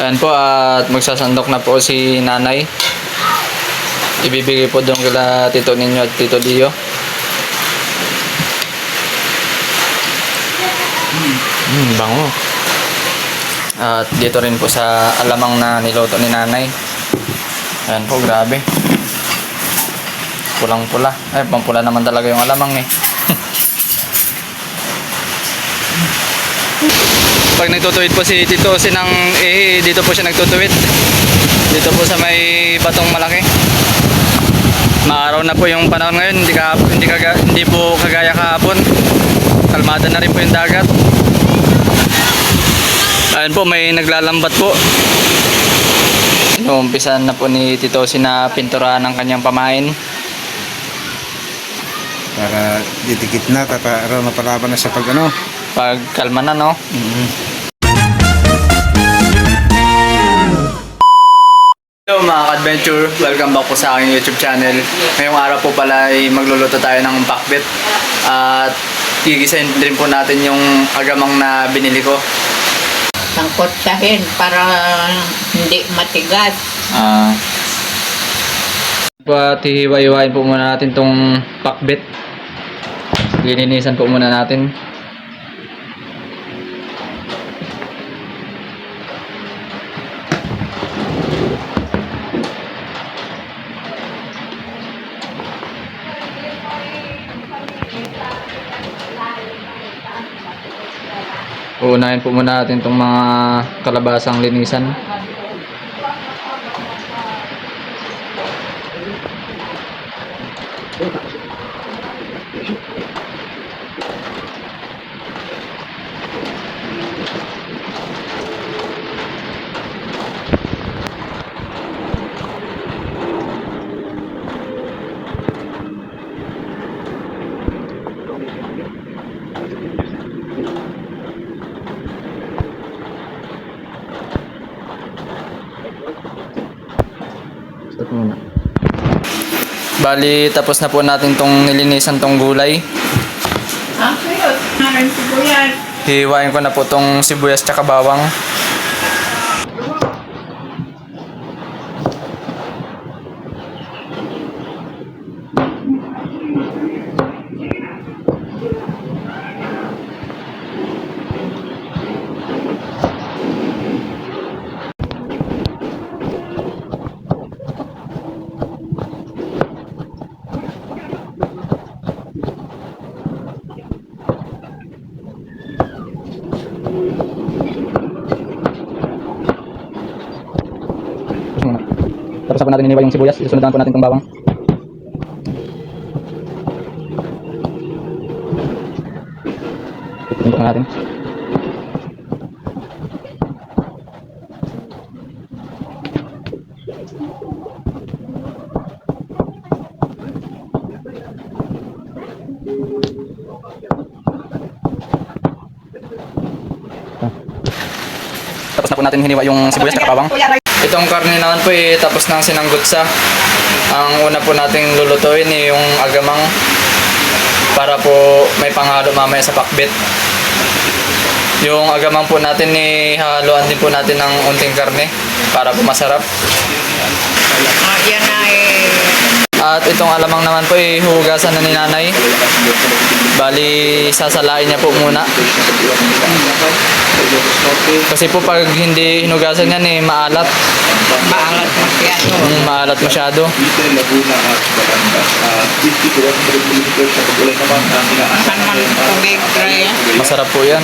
Ayan po, at magsasandok na po si nanay. Ibibigay po doon kila Tito Ninyo at Tito Dio. Bango. At dito rin po sa alamang na niluto ni nanay. Ayan po, grabe. Pulang-pula. Ay, pampula naman talaga yung alamang eh. Pag nagtutuwid po si Tito Sinang dito po siya nagtutuwid. Dito po sa may batong malaki. Maaraw na po yung panahon ngayon, hindi po kagaya kahapon. Kalmada na rin po yung dagat. Ayun po, may naglalambat po. Umpisan na po ni Tito na pinturahan ng kanyang pamain. Para didikit na, para mapalaban na sa Pag kalma na, no? Hello mga ka-adventure, welcome back po sa aking YouTube channel. Ngayong araw po pala ay magluluto tayo ng pakbet. At gigisahin din po natin yung agamang na binili ko. Sangkotsahin para hindi matigas. At hihiwa-hiwain po muna natin tong pakbet. Lilinisan po muna natin. Uunahin po muna natin itong mga kalabasang linisan. Bali, tapos na po natin tong nilinisan tong gulay. Ayos, narin sibuyas. Hihiwain ko na po tong sibuyas tsaka bawang. Tapos na po natin iniwa yung sibuyas, isusunod po natin itong bawang. Ito po natin. Tapos na po natin hiniwa yung sibuyas at bawang. Itong karne naman po tapos nang sinanggutsa. Ang una po nating lulutuin yung agamang para po may panghalo mamaya sa pakbet. Yung agamang po natin haluan din po natin ng unting karne para po masarap. Yan na At itong alamang naman po hugasan na ni nanay. Bali sasalain niya po muna. Kasi po pag hindi hinugasan yan maalat. maalat masyado. Maalat masyado. Saan man tubig dry. Masarap po yan.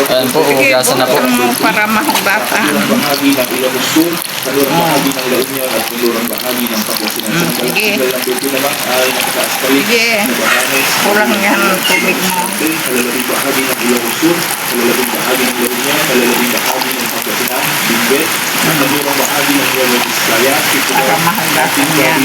Ayan po, hugasan na po. Mo para mahugasan. Sige. Sige. Kulang yan tubig mo. Para mahugasan yan.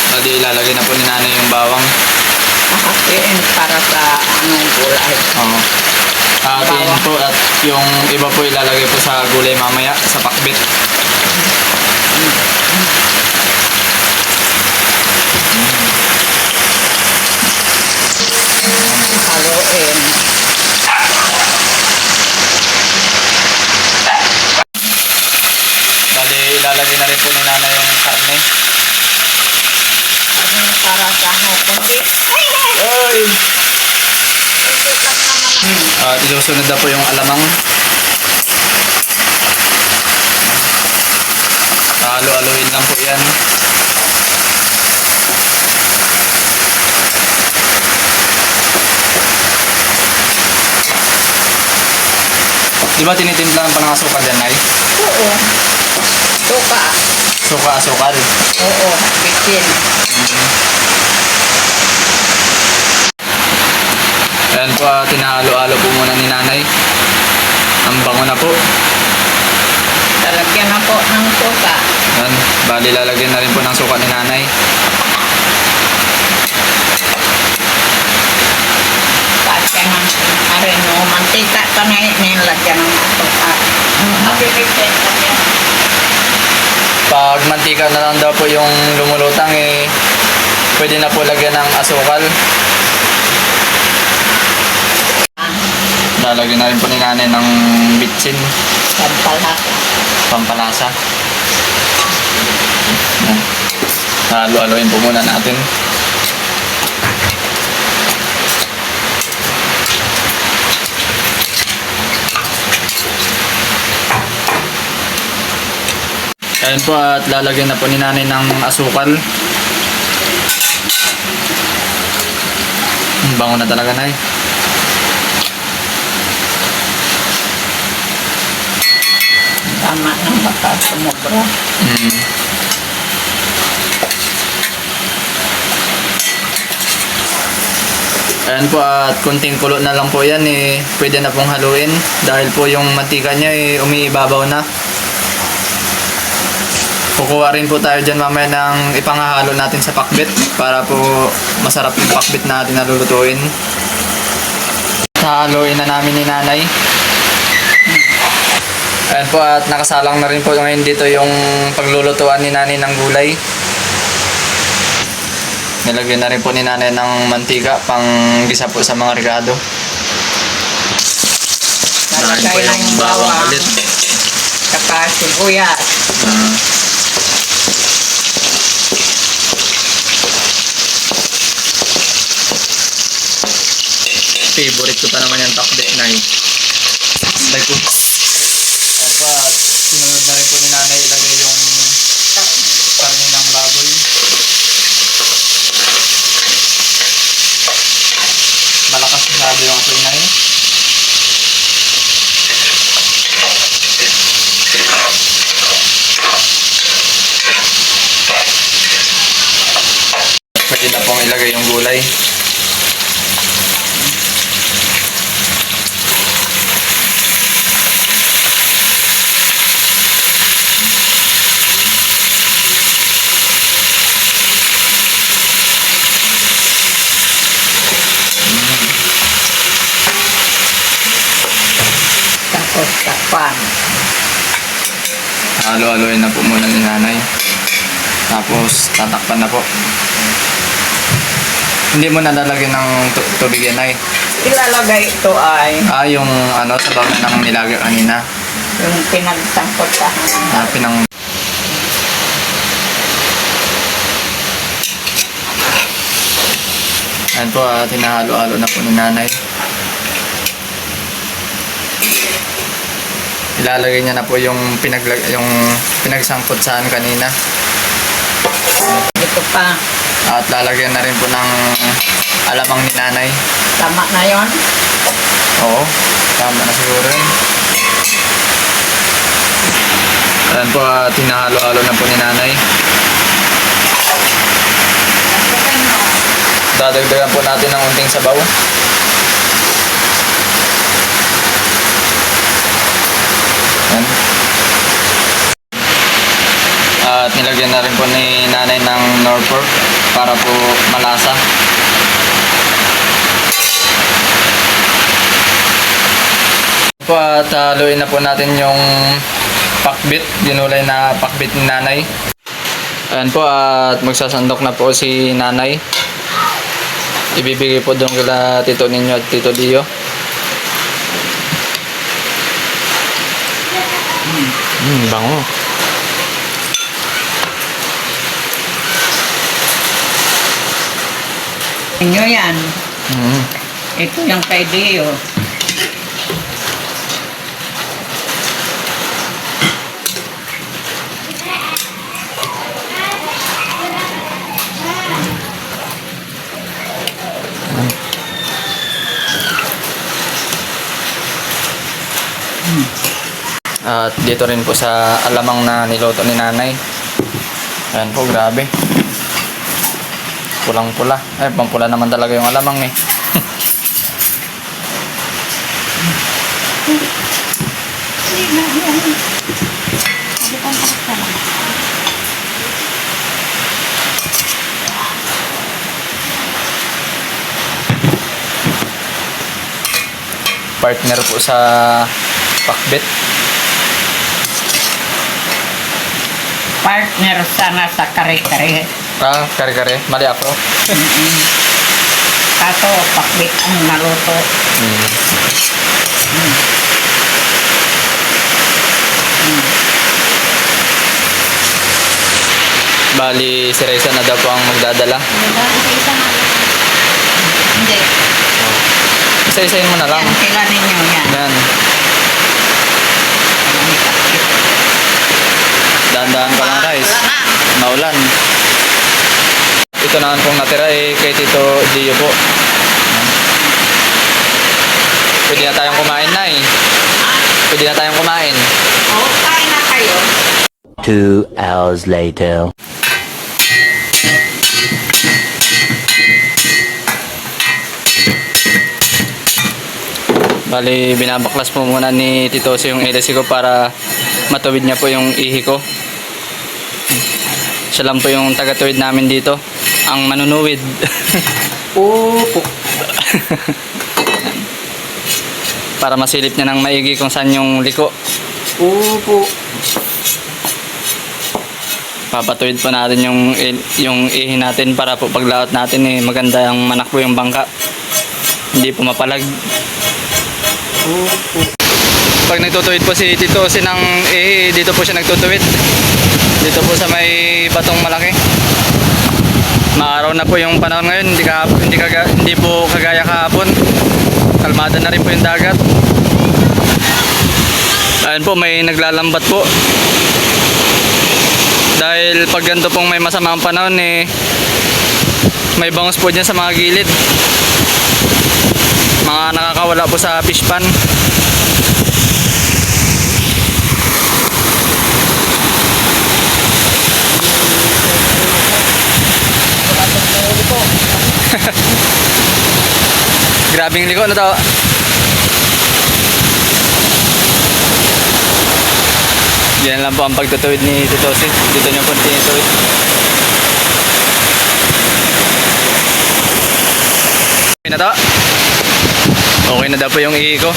Bali, ilalagay na po ni nanay yung bawang. Kakain para sa anong gulay. Oo. Atin po at yung iba po ilalagay po sa gulay mamaya sa pakbet. Haluin. At isusunod na po yung alamang. Halo-haloin lang po yan. Di ba tinitimpla pa ng asukal yan, Nay? Oo. Suka. Suka, asukal. Oo. Bitin. Ayan po, tinahalo-halo po muna ni Nanay. Ang bango na po. Talagyan na po ng suka. Ayan, bali lalagyan na rin po ng suka ni Nanay. Lagyan ng areno. Mantika pa na yun. Lagyan ng suka. Mabibitin pa yan. Pag mantika na lang daw po yung lumulutang, pwede na po lagyan ng asukal. Lalagyan na rin po ni Nanay ng bitsin, Pampalasa. pampalasa. Ayan. Halo-haloin po muna natin. Ayan po, at lalagyan na po ni Nanay ng asukal. Bango na talaga, Nay. Tama ng baka sumobra. Ayan po, at kunting kulo na lang po yan, pwede na pong haluin dahil po yung mantika niya umiibabaw na. Kukuha rin po tayo dyan mamaya ng ipangahalo natin sa pakbit para po masarap yung pakbit natin na lulutuin. Haluin na namin ni Nanay. Ayan po, at nakasalang na rin po ngayon dito yung paglulutuan ni Nanay ng gulay. Nilagyan na rin po ni Nanay ng mantika pang gisa po sa mga regado. Dahil po yung bawang ulit. Saka sibuyas. Favorite ko pa naman yung takbit na yun. Like po. Ayan po, at sinunod na rin po ni Nanay ilagay yung karne ng baboy. Malakas masyado yung apoy na yun. Pwede na pong ilagay yung gulay. Tapos takpan. Halo-haloin na po muna ni Nanay. Tapos tatakpan na po. Hindi mo na lalagyan ng tubig yan, Nay. Ilalagay ito ay Yung sabaw na ng nilaga kanina. yung pinagsangkot sa hangin. Pinang... Ayan po, tinahalo-halo na po ni Nanay. Ilalagay niya na po yung pinagsangkot saan kanina. Ito pa. At lalagyan na rin po ng alamang ni Nanay. Tama na yon. Oo, tama na siguro yun. Ayan po, tinahalo-halo na po ni Nanay. Dadagdagan po natin ng unting sabaw. Ayan. At nilagyan na rin po ni Nanay ng Norfolk para po malasa. Po, at haluin na po natin yung pakbit, ginulay na pakbit ni Nanay. Ayan po, at magsasandok na po si Nanay. Ibibigay po doon kila Tito Ninyo at Tito Dio. Bango. Inyo yan. Mm. Ito yung kay Dio. At dito rin po sa alamang na niluto ni nanay. Ayan po, grabe. Pulang-pula. Ay, pampula naman talaga yung alamang eh. Partner po sa pakbet. Partner sana sa kare-kare. Ah, kare-kare. Mali ako. Kaso, pakbit ang naluto. Bali, si Reza na daw po ang magdadala. Hindi. Isa-isayin mo na lang. Yan, sila ninyo yan. Yan. Dahan-dahan ka lang, guys. Maulan. Ito naman pong natira eh, kay Tito Gio po. Pwede na tayong kumain na eh. Pwede na tayong kumain. Okay na kayo. 2 hours later. Bali, binabaklas po muna ni Tito Jose yung LC ko para matuwid niya po yung ihi ko. Siya lang po yung taga-tuwid namin dito. Ang manunuwid. Opo. Para masilip niya ng maigi kung saan yung liko. Opo. Papatuwid po natin yung ihi natin para po paglaot natin eh, maganda ang manak po yung bangka. Hindi po mapalag. Pag nagtutuwid po si Tito Jose ng ihi, dito po siya nagtutuwid. Dito po sa may batong malaki. Maaraw na po yung panahon ngayon, hindi po kagaya kahapon. Kalmada na rin po yung dagat. Ayun po, may naglalambat po. Dahil pag ganito pong may masamang panahon eh, may bangus po dyan sa mga gilid. Mga nakakawala po sa fish pan. Grabing liko na to. Yan lang po ang pagtutuwid ni Tito Jose. Dito niyo po tinutuwid. Okay na to. Okay na daw po yung ihi ko.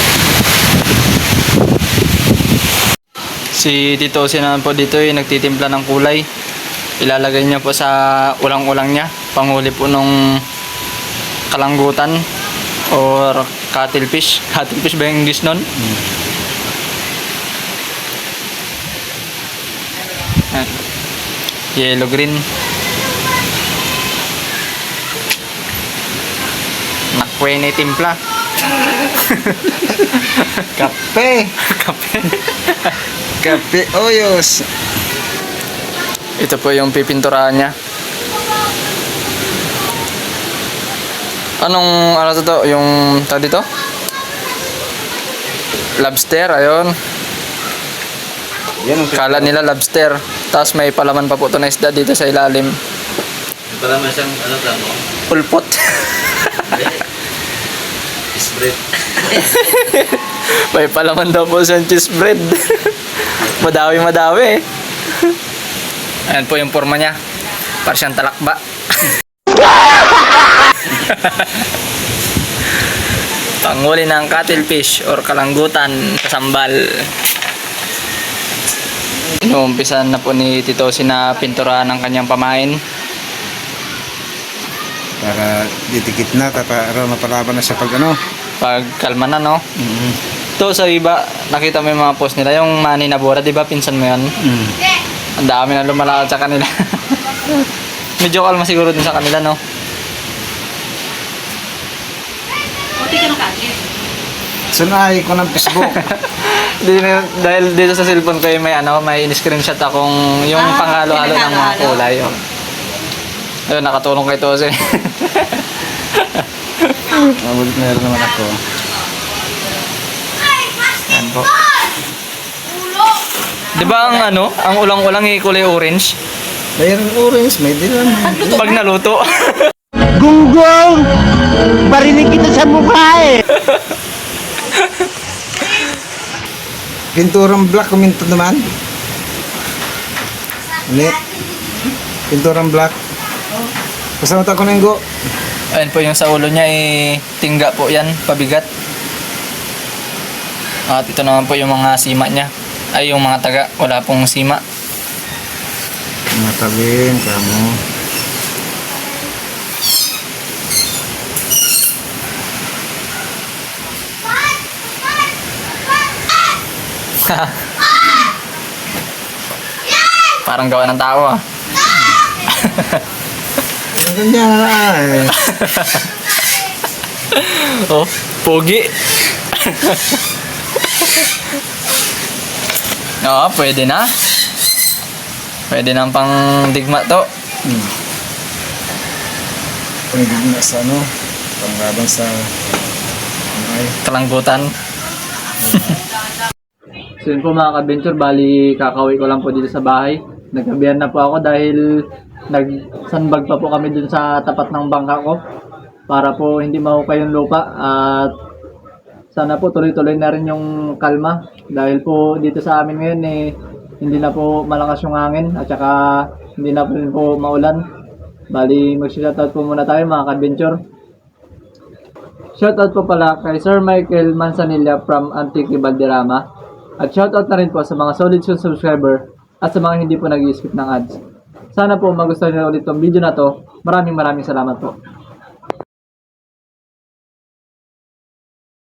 Si Tito Jose naman po dito ay nagtitimpla ng kulay. Ilalagay niya po sa ulang-ulang niya. Panghuli po nung kalanggutan or cuttlefish. Cuttlefish ba yung English nun? Yellow green. Nakwe ni timpla. Kape! Kape. Kape oyos! Ito po yung pipinturahan niya. Anong ano to? Yung tawag dito? Lobster, ayun. Yan ang Kala nila lobster. Tapos may palaman pa po ito na isda dito sa ilalim. Para man siyang ano tamo? Pulpot. Spread. May palaman daw po siyang cheese bread. Madawi-madawi eh. Ayan po yung forma niya. Para siyang talakba. Panghuli ng cuttlefish or kalanggutan sa sambal. Inuumpisan na po ni Tito Jose na pinturahan ng kanyang pamain. para didikit na, para mapalaban na sa pag ano. Pag kalma na, no? Ito sa iba, nakita mo yung mga post nila. Yung Manny Nabora, di ba? Pinsan mo yan. Ang dami na lumalakad sa kanila. Medyo kalma siguro din sa kanila, no? Sunay ko ng Facebook. Dahil dito sa cellphone ko may may in-screenshot akong yung panghalo-halo ng mga kulay. Oh. Ayun, nakatulong kay Jose. Mabulit meron naman ako. Yan po. Di ba ang ano, ang ulang-ulang ay kulay orange? Mayroon orange, may dilam. Pag naluto. Gunggong! Barinig kita sa mukha eh! Pinturang black, kuminto naman. Ano? Pinturang black. Kasama ko na yung go. Ayun po yung sa ulo niya ay tingga po yan, pabigat. At ito naman po yung mga sima niya. Ay yung mga taga, wala pong sima. Matabing, kamo. Parang gawa ng tao ah. Ang ganyan ay. Oh, pogi. Oo, pwede na. Pwede na pang digma to. Pwede na sa ano, panglaban sa ay. Kalanggutan. So yun po mga ka-adventure, bali kakauwi ko lang po dito sa bahay. Nagkabihan na po ako dahil nag-sandbag pa po kami dun sa tapat ng bangka ko para po hindi mahukay yung lupa at sana po tuloy-tuloy na rin yung kalma dahil po dito sa amin ngayon hindi na po malakas yung hangin at saka hindi na po rin po maulan. Bali mag-shoutout po muna tayo mga ka-adventure. Shoutout po pala kay Sir Michael Manzanilla from Antique Valderrama. At shoutout na rin po sa mga solid subscriber at sa mga hindi po nag-skip ng ads. Sana po magustuhan nyo ulit tong video na to. Maraming salamat po.